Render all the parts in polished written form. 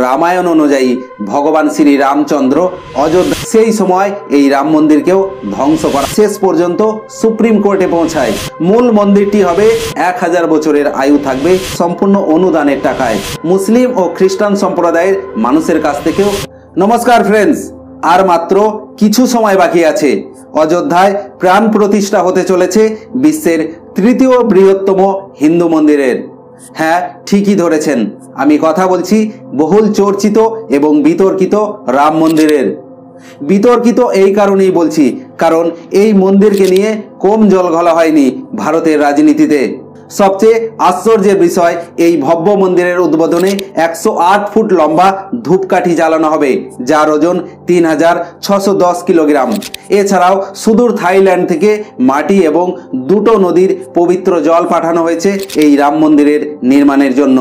রামায়ণ অনুযায়ী ভগবান শ্রী রামচন্দ্র অযোধ্যা সেই সময় এই রাম মন্দিরকেও ধ্বংস করা শেষ পর্যন্ত সুপ্রিম কোর্টে পৌঁছায়। মূল মন্দিরটি হবে 1000 বছরের আয়ু থাকবে সম্পূর্ণ অনুদানের টাকায় মুসলিম ও খ্রিস্টান সম্প্রদায়ের মানুষের কাছ থেকেও। নমস্কার ফ্রেন্ডস, আর মাত্র কিছু সময় বাকি আছে। অযোধ্যায় প্রাণ প্রতিষ্ঠা হতে চলেছে বিশ্বের তৃতীয় বৃহত্তম হিন্দু মন্দিরের। হ্যাঁ, ঠিকই ধরেছেন, আমি কথা বলছি বহুল চর্চিত এবং বিতর্কিত রাম মন্দিরের। বিতর্কিত এই কারণেই বলছি কারণ এই মন্দিরকে নিয়ে কম জল ঘোলা হয়নি ভারতের রাজনীতিতে। সবচেয়ে আশ্চর্যের বিষয়, এই ভব্য মন্দিরের উদ্বোধনে 108 ফুট লম্বা ধূপকাঠি জ্বালানো হবে, যার ওজন 3610 কিলোগ্রাম। এছাড়াও সুদূর থাইল্যান্ড থেকে মাটি এবং 2টো নদীর পবিত্র জল পাঠানো হয়েছে এই রাম মন্দিরের নির্মাণের জন্য।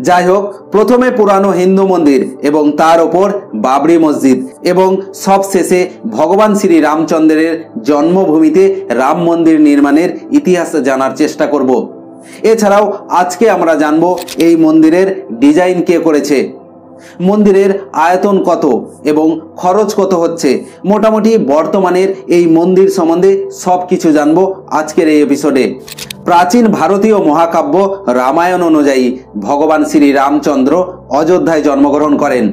যাই হোক, প্রথমে পুরানো হিন্দু মন্দির এবং তার ওপর বাবরি মসজিদ এবং সবশেষে ভগবান শ্রী রামচন্দ্রের জন্মভূমিতে রাম মন্দির নির্মাণের ইতিহাস জানার চেষ্টা করব। এছাড়াও আজকে আমরা জানব এই মন্দিরের ডিজাইন কে করেছে, মন্দিরের আয়তন কত এবং খরচ কত হচ্ছে। মোটামুটি বর্তমানের এই মন্দির সম্বন্ধে সব কিছু জানবো আজকের এই এপিসোডে। প্রাচীন ভারতীয় মহাকাব্য রামায়ণ অনুযায়ী ভগবান শ্রী রামচন্দ্র অযোধ্যায় জন্মগ্রহণ করেন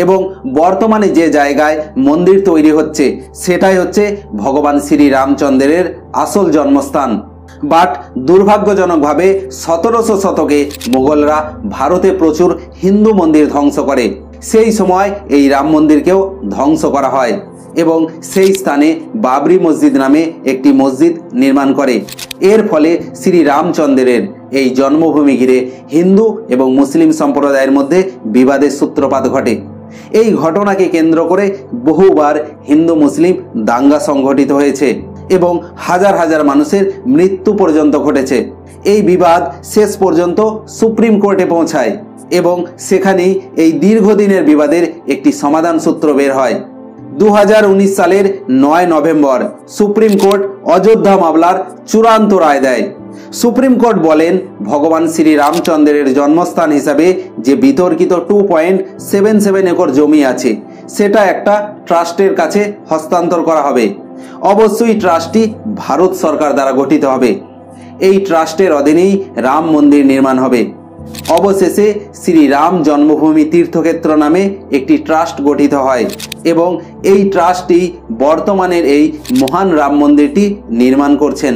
এবং বর্তমানে যে জায়গায় মন্দির তৈরি হচ্ছে সেটাই হচ্ছে ভগবান শ্রী রামচন্দ্রের আসল জন্মস্থান। বাট দুর্ভাগ্যজনকভাবে 1700 শতকে মুঘলরা ভারতে প্রচুর হিন্দু মন্দির ধ্বংস করে। সেই সময় এই রাম মন্দিরকেও ধ্বংস করা হয় এবং সেই স্থানে বাবরি মসজিদ নামে একটি মসজিদ নির্মাণ করে। এর ফলে শ্রী রামচন্দ্রের এই জন্মভূমি ঘিরে হিন্দু এবং মুসলিম সম্প্রদায়ের মধ্যে বিবাদের সূত্রপাত ঘটে। এই ঘটনাকে কেন্দ্র করে বহুবার হিন্দু মুসলিম দাঙ্গা সংঘটিত হয়েছে এবং হাজার হাজার মানুষের মৃত্যু পর্যন্ত ঘটেছে। এই বিবাদ শেষ পর্যন্ত সুপ্রিম কোর্টে পৌঁছায় এবং সেখানেই এই দীর্ঘদিনের বিবাদের একটি সমাধান সূত্র বের হয়। 2019 সালের 9 নভেম্বর সুপ্রিম কোর্ট অযোধ্যা মামলার চূড়ান্ত রায় দেয়। সুপ্রিম কোর্ট বলেন, ভগবান শ্রী রামচন্দ্রের জন্মস্থান হিসাবে যে বিতর্কিত 2.77 একর জমি আছে সেটা একটা ট্রাস্টের কাছে হস্তান্তর করা হবে। অবশ্যই ট্রাস্টটি ভারত সরকার দ্বারা গঠিত হবে। এই ট্রাস্টের অধীনেই রাম মন্দির নির্মাণ হবে। অবশেষে শ্রী রাম জন্মভূমি তীর্থক্ষেত্র নামে একটি ট্রাস্ট গঠিত হয় এবং এই ট্রাস্টটি বর্তমানের এই মহান রাম মন্দিরটি নির্মাণ করছেন।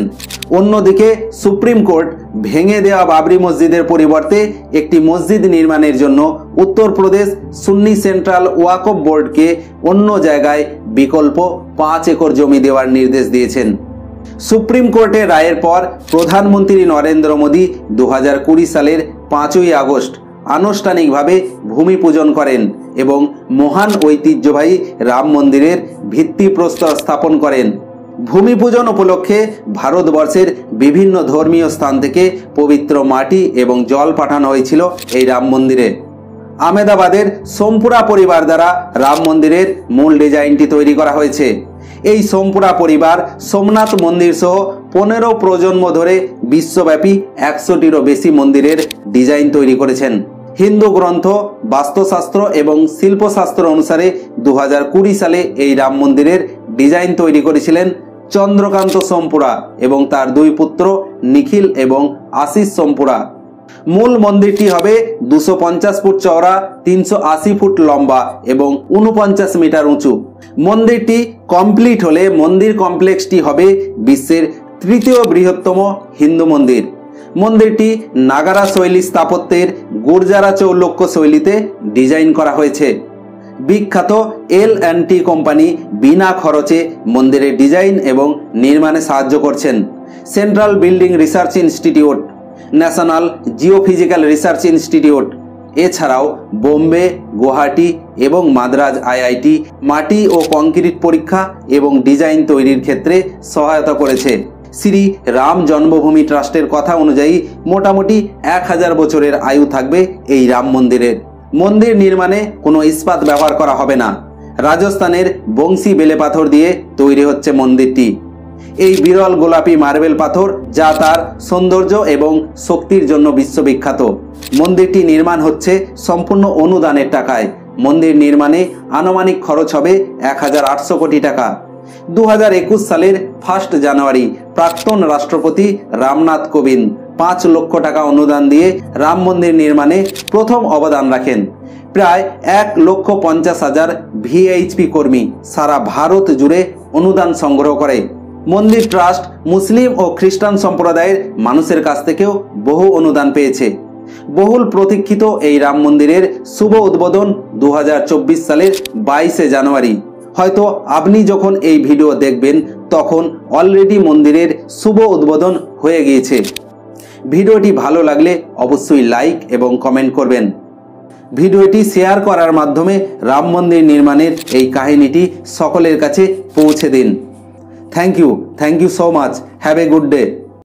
অন্যদিকে সুপ্রিম কোর্ট ভেঙে দেওয়া বাবরি মসজিদের পরিবর্তে একটি মসজিদ নির্মাণের জন্য উত্তরপ্রদেশ সুন্নি সেন্ট্রাল ওয়াকফ বোর্ডকে অন্য জায়গায় বিকল্প 5 একর জমি দেওয়ার নির্দেশ দিয়েছেন। সুপ্রিম কোর্টের রায়ের পর প্রধানমন্ত্রী নরেন্দ্র মোদী 2020 সালের 5ই আগস্ট আনুষ্ঠানিকভাবে ভূমি পূজন করেন এবং মহান ঐতিহ্যবাহী রাম মন্দিরের ভিত্তিপ্রস্তর স্থাপন করেন। ভূমি পূজন উপলক্ষে ভারতবর্ষের বিভিন্ন ধর্মীয় স্থান থেকে পবিত্র মাটি এবং জল পাঠানো হয়েছিল এই রাম মন্দিরে। আহমেদাবাদের সোমপুরা পরিবার দ্বারা রাম মন্দিরের মূল ডিজাইনটি তৈরি করা হয়েছে। এই সোমপুরা পরিবার সোমনাথ মন্দির সহ 15 প্রজন্ম ধরে বিশ্বব্যাপী 100টিরও বেশি মন্দিরের ডিজাইন তৈরি করেছেন। হিন্দু গ্রন্থ, বাস্তুশাস্ত্র এবং শিল্পশাস্ত্র অনুসারে 2020 সালে এই রাম মন্দিরের ডিজাইন তৈরি করেছিলেন চন্দ্রকান্ত সোমপুরা এবং তার 2 পুত্র নিখিল এবং আশিস সোমপুরা। মূল মন্দিরটি হবে 250 ফুট চওড়া, 380 ফুট লম্বা এবং 49 মিটার উঁচু। মন্দিরটি কমপ্লিট হলে মন্দির কমপ্লেক্সটি হবে বিশ্বের তৃতীয় বৃহত্তম হিন্দু মন্দির। মন্দিরটি নাগারা শৈলী স্থাপত্যের গুর্জারা চৌলক্য শৈলীতে ডিজাইন করা হয়েছে। বিখ্যাত L&T কোম্পানি বিনা খরচে মন্দিরের ডিজাইন এবং নির্মাণে সাহায্য করছেন। Central building research institute, national geophysical research institute, এছাড়াও বোম্বে, গুয়াহাটি এবং মাদ্রাজ IIT মাটি ও কংক্রিট পরীক্ষা এবং ডিজাইন তৈরির ক্ষেত্রে সহায়তা করেছে। শ্রী রাম জন্মভূমি ট্রাস্টের কথা অনুযায়ী মোটামুটি 1000 বছরের আয়ু থাকবে এই রাম মন্দিরের। মন্দির নির্মাণে কোনো ইস্পাত ব্যবহার করা হবে না। রাজস্থানের বংশী বেলে পাথর দিয়ে তৈরি হচ্ছে মন্দিরটি। এই বিরল গোলাপি মার্বেল পাথর যা তার সৌন্দর্য এবং শক্তির জন্য বিশ্ববিখ্যাত। মন্দিরটি নির্মাণ হচ্ছে সম্পূর্ণ অনুদানের টাকায়। মন্দির নির্মাণে আনুমানিক খরচ হবে 1800 কোটি টাকা। 2021 সালের 1 জানুয়ারি প্রাক্তন রাষ্ট্রপতি রামনাথ কোবিন্দ 5 লক্ষ টাকা অনুদান দিয়ে রাম মন্দির নির্মাণে প্রথম অবদান রাখেন। প্রায় 1,50,000 ভিএইচপি কর্মী সারা ভারত জুড়ে অনুদান সংগ্রহ করে। মন্দির ট্রাস্ট মুসলিম ও খ্রিস্টান সম্প্রদায়ের মানুষের কাছ থেকেও বহু অনুদান পেয়েছে। বহুল প্রতীক্ষিত এই রাম মন্দিরের শুভ উদ্বোধন 2024 সালের 22 জানুয়ারি। হয়তো আপনি যখন এই ভিডিও দেখবেন তখন অলরেডি মন্দিরের শুভ উদ্বোধন হয়ে গিয়েছে। ভিডিওটি ভালো লাগলে অবশ্যই লাইক এবং কমেন্ট করবেন। ভিডিওটি শেয়ার করার মাধ্যমে রাম মন্দির নির্মাণের এই কাহিনীটি সকলের কাছে পৌঁছে দিন। Thank you so much. Have a good day.